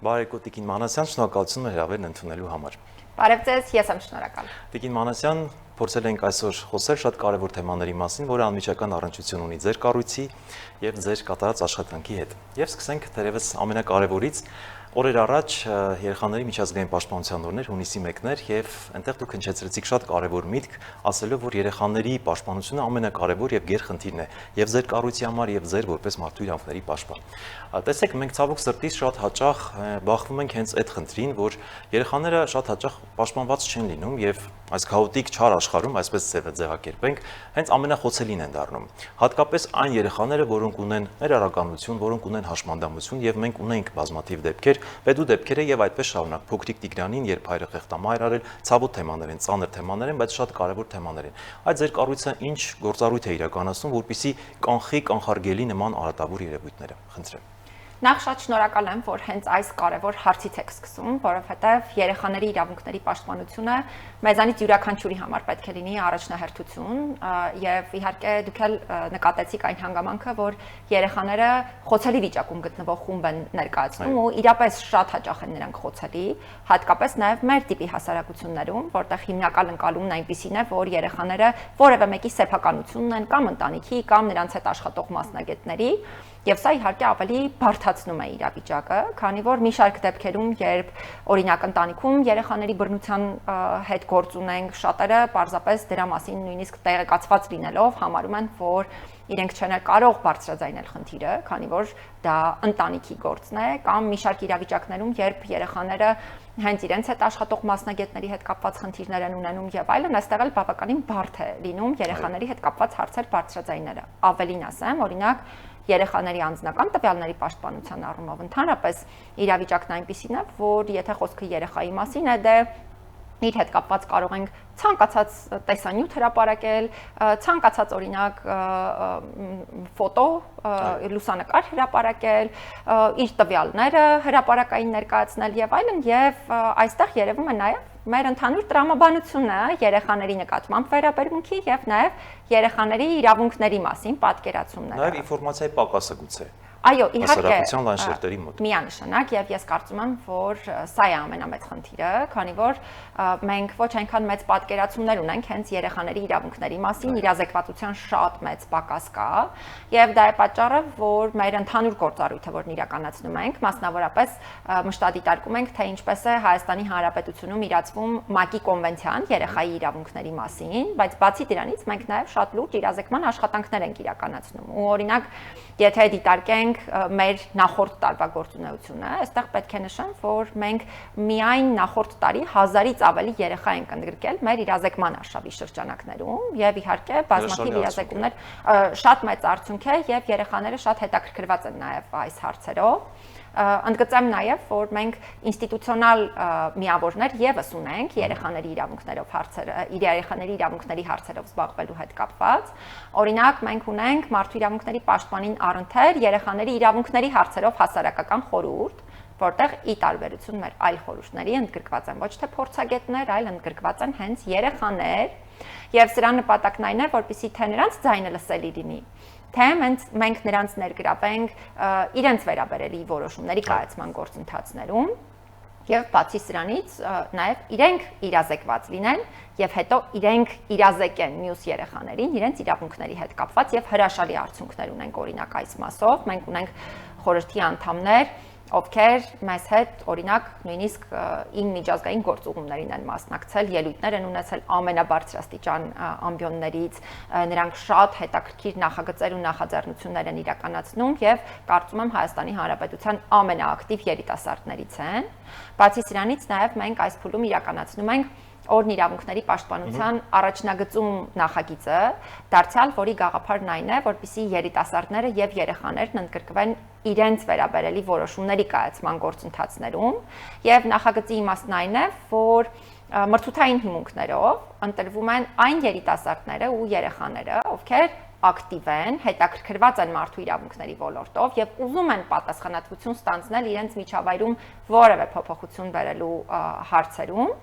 Բարեկո Տիկին Մանասյան, շնորհակալություն հրավերն ընդունելու համար։ Բարև ձեզ, ես եմ շնորհակալ։ Տիկին Մանասյան, փորձել ենք այսօր խոսել շատ կարևոր թեմաների մասին, որը անմիջական առնչություն ունի ձեր կառույցի եւ ձեր կատարած աշխատանքի հետ։ Եվ սկսենք թերևս ամենակարևորից։ Օրեր առաջ երեխաների միջազգային պաշտպանության օրն էր, հունիսի 1-ն էր, եւ այնտեղ դուք հնչեցրեցիք շատ կարևոր միտք, ասելով, որ երեխաների պաշտպանությունը ամենակարևոր եւ գերխնդիրն է եւ ձեր կառույցի համար եւ ձեր որպես մարդու իրավունքների պաշտպան։ Տեսեք, մենք ցավոք սրտից շատ հաճախ բախվում ենք հենց այդ խնդրին, որ երեխաները շատ հաճախ պաշտպանված չեն լինում եւ այս քաոտիկ չար աշխարհում, այսպես ձևակերպենք, հենց ամենախոցելին են դառնում։ Հատկապես այն երեխաները, որոնք ունեն ներառականություն, որոնք ունեն հաշմանդամություն եւ մենք ունենք բազմաթիվ դեպքեր, պետու դեպքերը եւ այդպես շարունակ։ Փոքրիկ Տիգրանին, երբ հայրը խեղտամայր արել, ցավոտ թեմաներ են, ծանր թեմաներ են, բայց շատ կարեւոր թեմաներ են։ Այդ ձեր կառույցը ինչ գործառույթ է իրականացնում, որպեսզի կանխի կանխարգելի նման արատավոր երևույթները։ Խնդրեմ։ Նախ շատ շնորհակալ եմ, որ հենց այս կարևոր հարցից եք սկսում, որովհետև երեխաների իրավունքների պաշտպանությունը մեզանից յուրաքանչյուրի համար պետք է լինի առաջնահերթություն, եւ իհարկե դուք էլ նկատեցիք այն հանգամանքը, որ երեխաները խոցելի վիճակում գտնվող խումբ են ներկայացնում ու իրապես շատ հաճախ են նրանք խոցելի, հատկապես նաեւ մեր տիպի հասարակություններում, որտեղ հիմնական ընկալումն այնպիսին է, որ երեխաները որևէ մեկի սեփականություն ունեն կամ ընտանիքի կամ նրանց հետ աշխատող մասնագետների, եւ սա իհարկե ավելի բարդացնում է իրավիճակը, քանի որ մի շարք դեպքերում, երբ օրինակ ընտանիքում երեխաների բռնության հետ գործ ունենք, շատերը պարզապես դրա մասին նույնիսկ տեղեկացված լինելով համարում են, որ իրենք չեն կարող բարձրաձայնել խնդիրը, քանի որ դա ընտանիքի գործն է, կամ մի շարք իրավիճակներում, երբ երեխաները հենց իրենց հետ աշխատող մասնագետների հետ կապված խնդիրներ են ունենում եւ այլն, այստեղ էլ բավականին բարդ է լինում երեխաների հետ կապված հարցեր բարձրաձայնելը։ Ավելին ասեմ, օրինակ երեխաների անձնական տվյալների պաշտպանության առումով ընդհանրապես իրավիճակն այնպիսին է, որ եթե խոսքը երեխայի մասին է, դե իր հետ կապված կարող ենք ցանկացած տեսանյութ հրապարակել, ցանկացած օրինակ ֆոտո, լուսանկար հրապարակել, իր տվյալները հրապարակային ներկայացնել եւ այլն, եւ այստեղ երևում է նաեւ մեր ընդհանուր տրամաբանությունը երեխաների նկատմամբ վերաբերմունքի եւ նաեւ երեխաների իրավունքների մասին պատկերացումները։ Նաեւ ինֆորմացիայի պակասը գուցե։ Այո, իհարկե, միանշանակ եւ ես կարծում եմ, որ սա է ամենամեծ խնդիրը, քանի որ մենք ոչ այնքան մեծ պատկերացումներ ունենք հենց երեխաների իրավունքների մասին, իրազեկվածության շատ մեծ պակաս կա, եւ դա է պատճառը, որ մեր ընդհանուր գործառույթը, որն իրականացնում ենք, մասնավորապես մշտադիտարկում ենք, թե ինչպես է Հայաստանի Հանրապետությունում իրացվում ՄԱԿ-ի կոնվենցիան երեխայի իրավունքների մասին, բայց բացի դրանից մենք նաեւ շատ լուրջ իրազեկման աշխատանքներ ենք իրականացնում։ Ու օրինակ, եթե դիտարկենք մեր նախորդ տարվա գործունեությունը, այստեղ պետք է նշեմ, որ մենք միայն նախորդ տարի 1000-ից ավելի երեխա ենք ընդգրկել մեր իրազեկման արշավի շրջանակներում եւ իհարկե բազմաթիվ իրազեկումներ շատ մեծ արդյունք է եւ երեխաները շատ հետաքրքրված են նաեւ այս հարցերով։ Ընդգծեմ նաև, որ մենք ինստիտուցիոնալ միավորներ եւս ունենք երեխաների իրավունքների հարցերով զբաղվելու հետ կապված։ Օրինակ, մենք ունենք Մարդու իրավունքների պաշտպանին առընթեր երեխաների իրավունքների հարցերով հասարակական խորհուրդ, որտեղ ի տարբերություն մեր այլ խորհուրդների ընդգրկված են ոչ թե փորձագետներ, այլ ընդգրկված են հենց երեխաներ, եւ սրա նպատակն այն է, որպեսզի թե նրանց ձայնը լսելի լինի, թե մենք նրանց ներգրավենք իրենց վերաբերելի որոշումների կայացման գործընթացներում եւ բացի սրանից նաեւ իրենք իրազեկված լինեն եւ հետո իրենք իրազեկեն մյուս երեխաներին իրենց իրավունքների հետ կապված եւ հրաշալի արդյունքներ ունենք օրինակ այս մասով մենք ունենք խորհրդի անդամներ ովքեր մեզ հետ օրինակ նույնիսկ 9 միջազգային գործուղումներին են մասնակցել, ելույթներ են ունեցել ամենաբարձրաստիճան ամբիոններից, նրանք շատ հետաքրքիր նախագծեր ու նախաձեռնություններ են իրականացնում եւ կարծում եմ Հայաստանի Հանրապետության ամենաակտիվ երիտասարդներից են։ Բացի սրանից նաեւ մենք այս փուլում իրականացնում ենք օրն իրավունքների պաշտպանության առաջնագծում նախագիծը, դարձյալ որի գաղափարն այն է, որպեսզի երիտասարդները եւ երեխաներն ընդգրկվեն իրենց վերաբերելի որոշումների կայացման գործընթացներում եւ նախագծի իմաստն այն է, որ մրցութային հիմունքներով ընտրվում են այն երիտասարդները ու երեխաները, ովքեր ակտիվ են, հետաքրքրված են մարդու իրավունքների ոլորտով եւ ուզում են պատասխանատվություն ստանձնել իրենց միջավայրում որևէ փոփոխություն բերելու հարցերում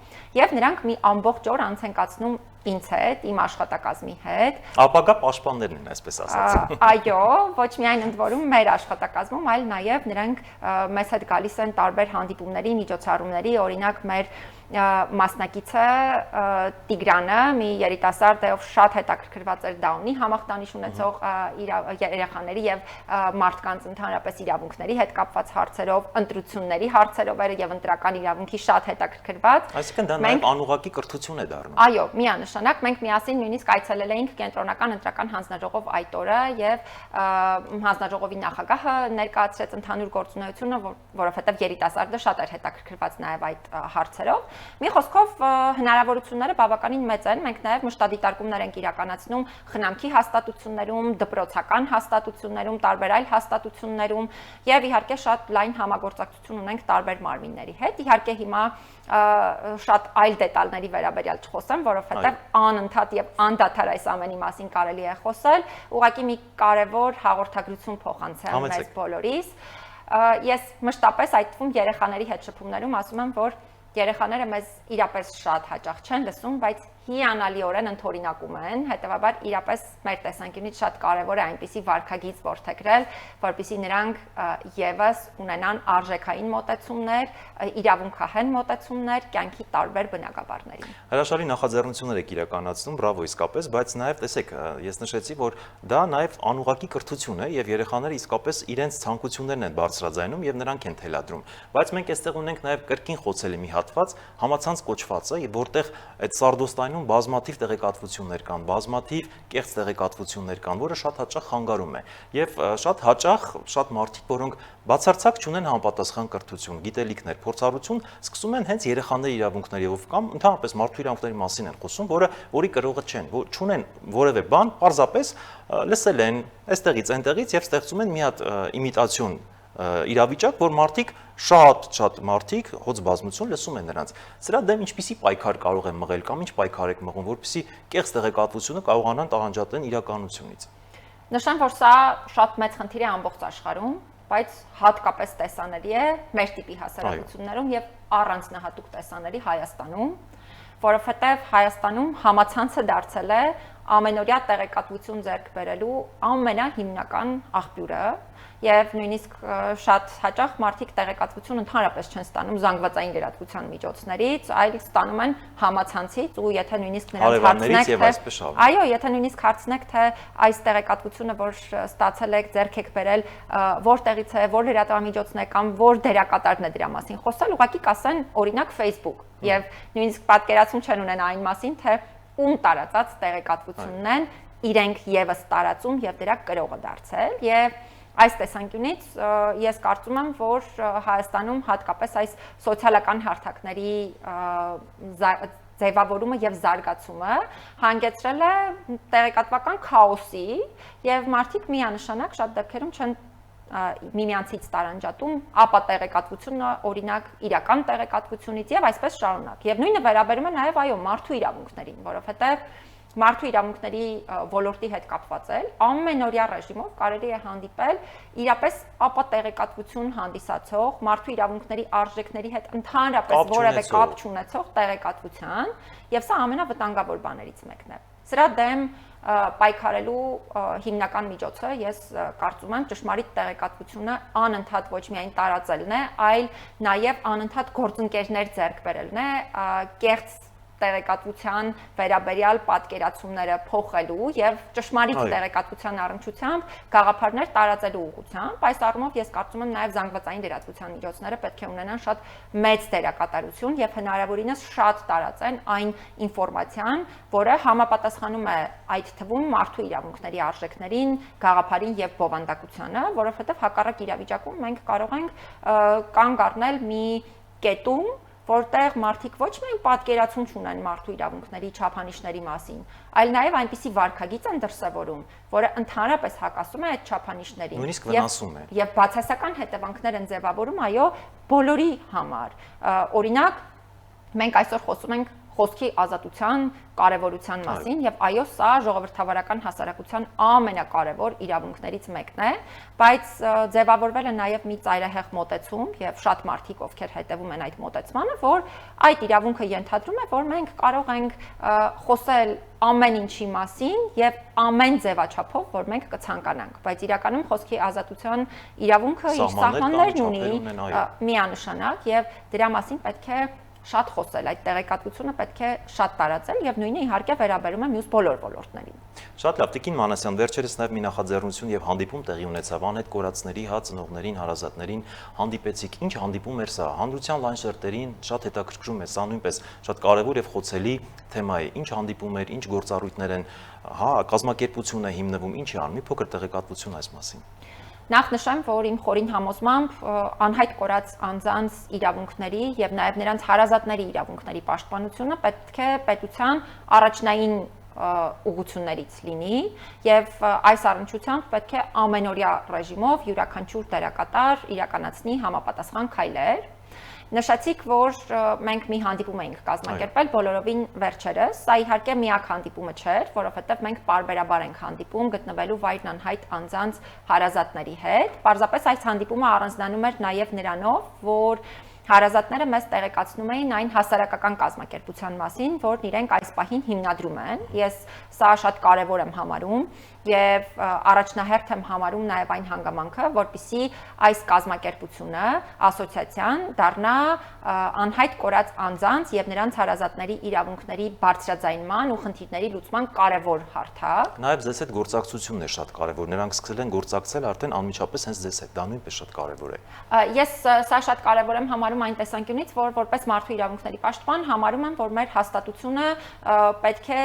եւ նրանք մի ամբողջ օր անց են կացնում ինձ հետ, իմ աշխատակազմի հետ։ Ապագա պաշտպաններն են, այսպես ասած։ Այո, ոչ միայն ընդ որում մեր աշխատակազմում, այլ նաև նրանք մեզ հետ գալիս են տարբեր հանդիպումների, միջոցառումների, օրինակ մեր մասնակիցը Տիգրանը, մի երիտասարդ ով շատ հետաքրքրված էր Դաունի համախտանիշ ունեցող երեխաների եւ մարդկանց ընդհանրապես իրավունքների հետ կապված հարցերով, ընտրությունների հարցերով եւ ընտրական իրավունքի շատ հետաքրքրված։ Այսինքն դա նաեւ անուղղակի կրթություն է դառնում։ Այո, միանշանակ մենք միասին նույնիսկ այցելել էինք կենտրոնական ընտրական հանձնաժողով այդ օրը եւ հանձնաժողովի նախագահը ներկայացրեց ընդհանուր գործունեությունը, որովհետեւ երիտասարդը շատ էր հետաքրքրված նաեւ այդ հարցերով։ Մի խոսքով հնարավորությունները բավականին մեծ են, մենք նաև մշտադիտարկումներ ենք իրականացնում խնամքի հաստատություններում, դպրոցական հաստատություններում, տարբեր այլ հաստատություններում եւ իհարկե շատ լայն համագործակցություն ունենք տարբեր մարմինների հետ։ Իհարկե հիմա շատ այլ դետալների վերաբերյալ չխոսեմ, որովհետեւ անընդհատ եւ անդադար այս ամենի մասին կարելի է խոսել, ուղղակի մի կարևոր հաղորդագրություն փոխանցեմ մեզ բոլորիս։ Ես մշտապես այդ թվում երեխաների հետ շփումներում ասում եմ, որ երեխաները մեզ իրապես շատ հաճախ չեն լսում, բայց հիանալիորեն ընդօրինակում են, հետևաբար իրապես մեր տեսանկյունից շատ կարևոր է այնպիսի վարքագիծ որդեգրել, որպեսզի նրանք եւս ունենան արժեքային մոտեցումներ, իրավունքահեն մոտեցումներ կյանքի տարբեր բնագավառներին։ Հրաշալի նախաձեռնություններ եք իրականացնում, բրավո իսկապես, բայց նաև տեսեք, ես նշեցի, որ դա նաև անուղղակի կրթություն է եւ երեխաները իսկապես իրենց ցանկություններն են բարձրաձայնում եւ նրանք են թելադրում։ Բայց մենք այստեղ ունենք նաև կրկին խոցելի մի հատված, համացանց կոչվածը, որտեղ այդ սարդոստայնում բազմաթիվ տեղեկատվություններ կան, բազմաթիվ կեղծ տեղեկատվություններ կան, որը շատ հաճախ խանգարում է։ Եվ շատ հաճախ շատ մարդիկ, որոնք բացարձակ չունեն համապատասխան կրթություն, գիտելիքներ, փորձառություն, սկսում են հենց երեխաների իրավունքներով կամ ընդհանրապես մարդու իրավունքների մասին են խոսում, որի կրողը չեն, որ չունեն որևէ բան, պարզապես լսել են այստեղից, այնտեղից եւ ստեղծում են մի հատ իմիտացիոն իրավիճակ, որ մարդիկ շատ մարդիկ հոց բազմություն լսում են նրանց։ Սրա դեմ ինչպիսի պայքար կարող են մղել կամ ինչ պայքար եք մղում, որպեսզի կեղծ տեղեկատվությունը կարողանան տաղանջատեն իրականությունից։ Նշեմ, որ սա շատ մեծ խնդիր է ամբողջ աշխարհում, բայց հատկապես տեսանելի է մեր տիպի հասարակություններում եւ առանձնահատուկ տեսանելի Հայաստանում, որովհետեւ Հայաստանում համացանցը դարձել է ամենօրյա տեղեկատվություն ձեռք բերելու ամենահիմնական աղբյուրը եւ նույնիսկ շատ հաճախ մարդիկ տեղեկատվություն ընդհանրապես չեն ստանում զանգվածային լրատվության միջոցներից, այլ ստանում են համացանցից ու եթե նույնիսկ նրանց հարցնեք, այո, եթե նույնիսկ հարցնեք, թե այս տեղեկատվությունը, որ ստացել եք, ձեռք եք բերել, որտեղից է, որ լրատվամիջոցն է կամ որ դերակատարն է դրա մասին խոսել, ուղղակի կասեն օրինակ Facebook եւ նույնիսկ պատկերացում չեն ունեն այն մասին, թե ում տարածած տեղեկատվությունն են իրենք եւս տարածում եւ դրա կրողը դարձել եւ այս տեսանկյունից ես կարծում եմ, որ Հայաստանում հատկապես այս սոցիալական հարթակների ձևավորումը եւ զարգացումը հանգեցրել է տեղեկատվական քաոսի եւ մարդիկ միանշանակ շատ դեպքերում չեն միմյանցից տարանջատում ապա տեղեկատվությունը օրինակ իրական տեղեկատվությունից եւ այսպես շարունակ։ Եվ նույնը վերաբերում է նաեւ այո մարդու իրավունքներին, որովհետեւ մարդու իրավունքների ոլորտի հետ կապված է ամենօրյա ռեժիմով կարելի է հանդիպել իրապես ապա տեղեկատվություն հանդիսացող մարդու իրավունքների արժեքների հետ ընդհանրապես որևէ կապ չունեցող տեղեկատվության եւ սա ամենավտանգավոր բաներից մեկն է։ Սրա դեմ պայքարելու հիմնական միջոցը ես կարծում եմ ճշմարիտ տեղեկատվությունը անընդհատ ոչ միայն տարածելն է, այլ նաև անընդհատ գործընկերներ ձեռք բերելն է, կեղծ տեղեկատվության վերաբերյալ պատկերացումները փոխելու եւ ճշմարիտ տեղեկատվության առնչությամբ գաղափարներ տարածելու ուղղությամբ։ Այս առումով ես կարծում եմ նաեւ զանգվածային լրատվության միջոցները պետք է ունենան շատ մեծ դերակատարություն եւ հնարավորինս շատ տարածեն այն ինֆորմացիան, որը համապատասխանում է այդ թվում մարդու իրավունքների արժեքներին, գաղափարին եւ բովանդակությանը, որովհետեւ հակառակ իրավիճակում մենք կարող ենք կանգ առնել մի կետում, որտեղ մարդիկ ոչ միայն պատկերացում չունեն մարդու իրավունքների չափանիշների մասին, այլ նաև այնպիսի վարքագիծ են դրսևորում, որը ընդհանրապես հակասում է այդ չափանիշներին։ Նույնիսկ վնասում է։ Եվ բացասական հետևանքներ են ձևավորում, այո, բոլորի համար։ Օրինակ, մենք այսօր խոսում ենք խոսքի ազատության կարևորության մասին եւ այո, սա ժողովրդավարական հասարակության ամենակարևոր իրավունքներից մեկն է, բայց ձևավորվել է նաեւ մի ծայրահեղ մոտեցում եւ շատ մարդիկ, ովքեր հետեւում են այդ մոտեցմանը, որ այդ իրավունքը ենթադրում է, որ մենք կարող ենք խոսել ամեն ինչի մասին եւ ամեն ձևաչափով, որ մենք կցանկանանք, բայց իրականում խոսքի ազատության իրավունքը իր սահմաններն ունի միանշանակ եւ դրա մասին պետք է շատ խոսել, այդ տեղեկատվությունը պետք է շատ տարածել եւ նույնը իհարկե վերաբերում է մյուս բոլոր ոլորտներին։ Շատ լավ, Տիկին Մանասյան, վերջերս նաև մի նախաձեռնություն եւ հանդիպում տեղի ունեցավ անհետ կորածների հա ծնողներին, հարազատներին հանդիպեցիք։ Ինչ հանդիպում էր սա։ Հանրության լայն շերտերին շատ հետաքրքրում է, սա նույնպես շատ կարևոր եւ խոցելի թեմա է։ Ինչ հանդիպում էր, ինչ գործառույթներ են, հա, կազմակերպություն է հիմնվում, ինչ է անում, մի փոքր տեղեկատվություն այս մասին։ Նախ նշեմ, որ իմ խորին համոզմամբ անհայտ կորած անձանց իրավունքների եւ նաեւ նրանց հարազատների իրավունքների պաշտպանությունը պետք է պետության առաջնային ուղղություններից լինի եւ այս առնչությամբ պետք է ամենօրյա ռեժիմով յուրաքանչյուր դերակատար իրականացնի համապատասխան քայլեր։ Նշեցիք, որ մենք մի հանդիպում էինք կազմակերպել բոլորովին վերջերս, սա իհարկե միակ հանդիպումը չէր, որովհետև մենք պարբերաբար ենք հանդիպում գտնվելու վայրն անհայտ անձանց հարազատների հետ։ Պարզապես այս հանդիպումը առանձնանում էր նաև նրանով, որ հարազատները մեզ տեղեկացնում էին այն հասարակական կազմակերպության մասին, որն իրենք այս պահին հիմնադրում են։ Ես սա շատ կարևոր եմ համարում եւ առաջնահերթ եմ համարում նաեւ այն հանգամանքը, որպիսի այս կազմակերպությունը, ասոցիացիան դառնա անհայտ կորած անձանց եւ նրանց հարազատների իրավունքների բարձրաձայնման ու խնդիրների լուծման կարևոր հարթակ։ Նաեւ ձեզ հետ գործակցությունն է շատ կարևոր։ Նրանք սկսել են գործակցել արդեն անմիջապես հենց ձեզ հետ։ Դա նույնպես շատ կարևոր է։ Ես սա շատ կարևոր եմ համարում այն տեսանկյունից, որ որպես մարդու իրավունքների պաշտպան համարում եմ, որ մեր հաստատությունը պետք է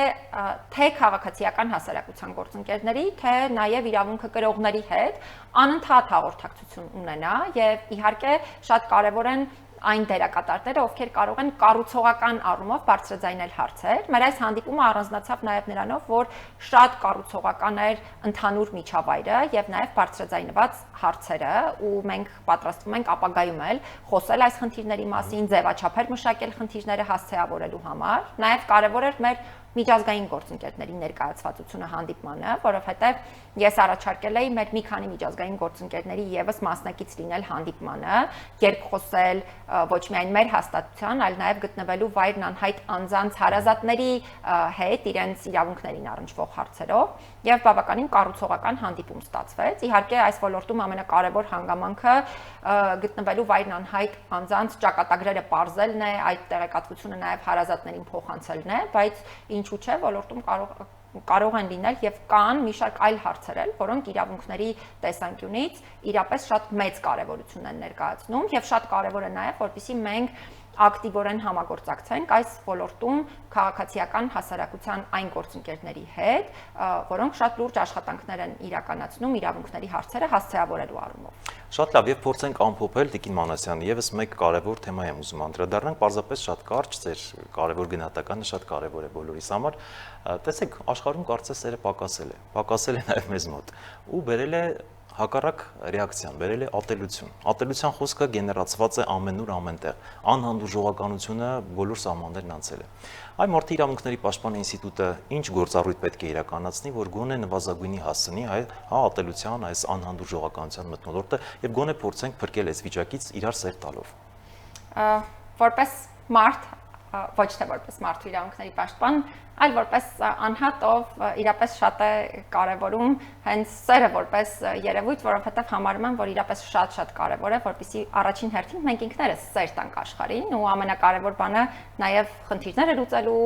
թե քաղաքացիական հասարակության գործընկերների, թե նաև իրավունքը կրողների հետ անընդհատ հաղորդակցություն ունենա եւ իհարկե շատ կարևոր են այն դերակատարները, ովքեր կարող են կառուցողական առումով բարձրաձայնել հարցեր։ Մեր այս հանդիպումը առանձնացավ նաև նրանով, որ շատ կառուցողական էր ընդհանուր միջավայրը եւ նաև բարձրաձայնված հարցերը, ու մենք պատրաստվում ենք ապագայում էլ խոսել այս խնդիրների մասին, ձևաչափեր մշակել խնդիրները հասցեավորելու համար։ Նաև կարևոր էր մեր միջազգային գործընկերների ներկայացվածությունը հանդիպմանը, որովհետև ես առաջարկել էի մեր մի քանի միջազգային գործընկերների եւս մասնակից լինել հանդիպմանը, երկխոսել ոչ միայն մեր հաստատության, այլ նաև գտնվելու վայրն անհայտ անձանց հարազատների հետ իրենց իրավունքներին առնչվող հարցերով եւ բավականին կառուցողական հանդիպում ստացվեց։ Իհարկե այս ոլորտում ամենակարևոր հանգամանքը գտնվելու վայրն անհայտ անձանց ճակատագրերը պարզելն է, այդ տեղեկատվությունը նաև հարազատներին փոխանցելն է, բայց ինչու՞ չէ, ոլորտում կարող են լինել եւ կան մի շարք այլ հարցեր, որոնք իրավունքների տեսանկյունից իրապես շատ մեծ կարեւորություն են ներկայացնում եւ շատ կարեւոր է նաեւ, որպեսզի մենք ակտիվորեն համագործակցենք այս ոլորտում քաղաքացիական հասարակության այն գործընկերների հետ, որոնք շատ լուրջ աշխատանքներ են իրականացնում իրավունքների հարցերը հասցեավորելու առումով։ Շատ լավ, եւ փորձենք ամփոփել Տիկին Մանասյան, եւս մեկ կարևոր թեմա եմ ուզում անդրադառնանք, պարզապես շատ կարճ, ձեր կարևոր գնահատականը շատ կարևոր է բոլորիս համար։ Տեսեք, աշխարհում կարծես սերը պակասել է նաեւ մեզ մոտ ու բերել է հակառակ ռեակցիան, բերել է ատելություն։ Ատելության խոսքը գեներացված է ամենուր ամենտեղ։ Անհանդուրժողականությունը բոլոր սահմաններն անցել է։ Այ մարդու իրավունքների պաշտպան ինստիտուտը ինչ գործառույթ պետք է իրականացնի, որ գոնե նվազագույնի հասցնի ատելության, այս անհանդուրժողականության մթնոլորտը եւ գոնե փորձենք փրկել այս վիճակից իրար սեր տալով։ Որպես մարդ, ոչ թե որպես մարդու իրավունքների պաշտպան, այլ որպես անհատ, ով իրապես շատ է կարևորում հենց սերը որպես երևույթ, որովհետև համարում եմ, որ իրապես շատ կարևոր է, որպեսզի առաջին հերթին մենք ինքներս սեր տանք աշխարհին, ու ամենակարևոր բանը նաև խնդիրները լուծելու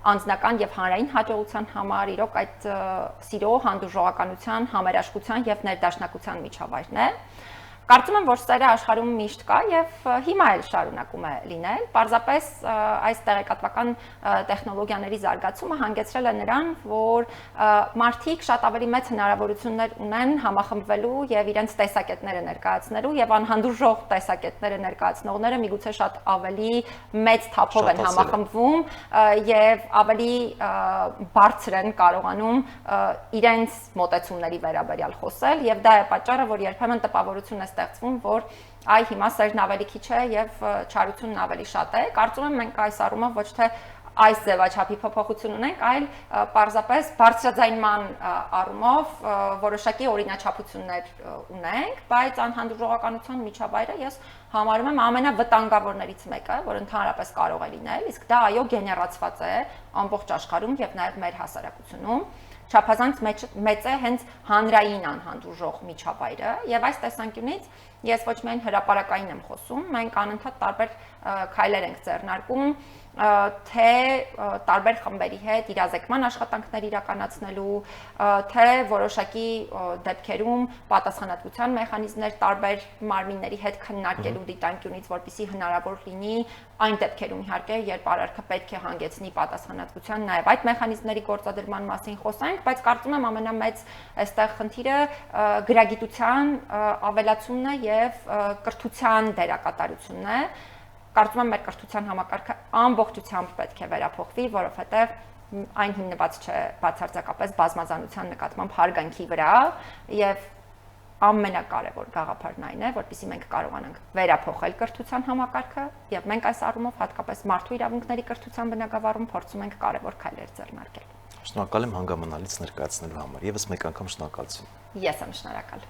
անձնական եւ հանրային հաջողության համար իրոք այդ սիրո, հանդուրժողականության, համերաշխության եւ ներդաշնակության միջավայրն է։ Կարծում եմ, որ սերը աշխարհում միշտ կա եւ հիմա էլ շարունակում է լինել։ Պարզապես այս տեղեկատվական տեխնոլոգիաների զարգացումը հանգեցրել է նրան, որ մարդիկ շատ ավելի մեծ հնարավորություններ ունեն համախմբվելու եւ իրենց տեսակետները ներկայացնելու եւ անհանդուրժող տեսակետները ներկայացնողները միգուցե շատ ավելի մեծ թափով են համախմբվում եւ ավելի բարձր են կարողանում իրենց մոտեցումների վերաբերյալ խոսել եւ դա է պատճառը, որ երբեմն տպավորություն է ստեղծվում, որ այ հիմա սերն ավելի քիչ է եւ չարությունն ավելի շատ է։ Կարծում եմ մենք այս առումով ոչ թե այս ձևաչափի փոփոխություն ունենք, այլ պարզապես բարձրաձայնման առումով որոշակի օրինաչափություններ ունենք, բայց անհանդուրժողականության միջավայրը ես համարում եմ ամենավտանգավորներից մեկը, որ ընդհանրապես կարող է լինել, իսկ դա այո գեներացված է ամբողջ աշխարհում եւ նաեւ մեր հասարակությունում։ Չափազանց մեծ է հենց հանրային անհանդուրժող միջավայրը եւ այս տեսանկյունից ես ոչ միայն հրապարակային եմ խոսում, մենք անընդհատ տարբեր քայլեր ենք ձեռնարկում թե տարբեր խմբերի հետ իրազեկման աշխատանքներ իրականացնելու, թե որոշակի դեպքերում պատասխանատվության մեխանիզմներ տարբեր մարմինների հետ քննարկելու դիտանկյունից, որպեսզի հնարավոր լինի այն դեպքերում իհարկե, երբ արարքը պետք է հանգեցնի պատասխանատվության, նաև այդ մեխանիզմների գործադրման մասին խոսենք, բայց կարծում եմ ամենամեծ այստեղ խնդիրը գրագիտության ավելացումն է եւ կրթության դերակատարությունն է։ Կարծում եմ մեր կրթության համակարգը ամբողջությամբ պետք է վերափոխվի, որովհետև այն հիմնված չէ բացարձակապես բազմազանության նկատմամբ հարգանքի վրա եւ ամենակարևոր գաղափարն այն է, որպեսզի մենք կարողանանք վերափոխել կրթության համակարգը եւ մենք այս առումով հատկապես մարդու իրավունքների կրթության բնագավառում փորձում ենք կարևոր քայլեր ձեռնարկել։ Շնորհակալ եմ հանգամանալից ներկայացնելու համար։ Եվս մեկ անգամ շնորհակալություն։ Ես եմ շնորհակալ։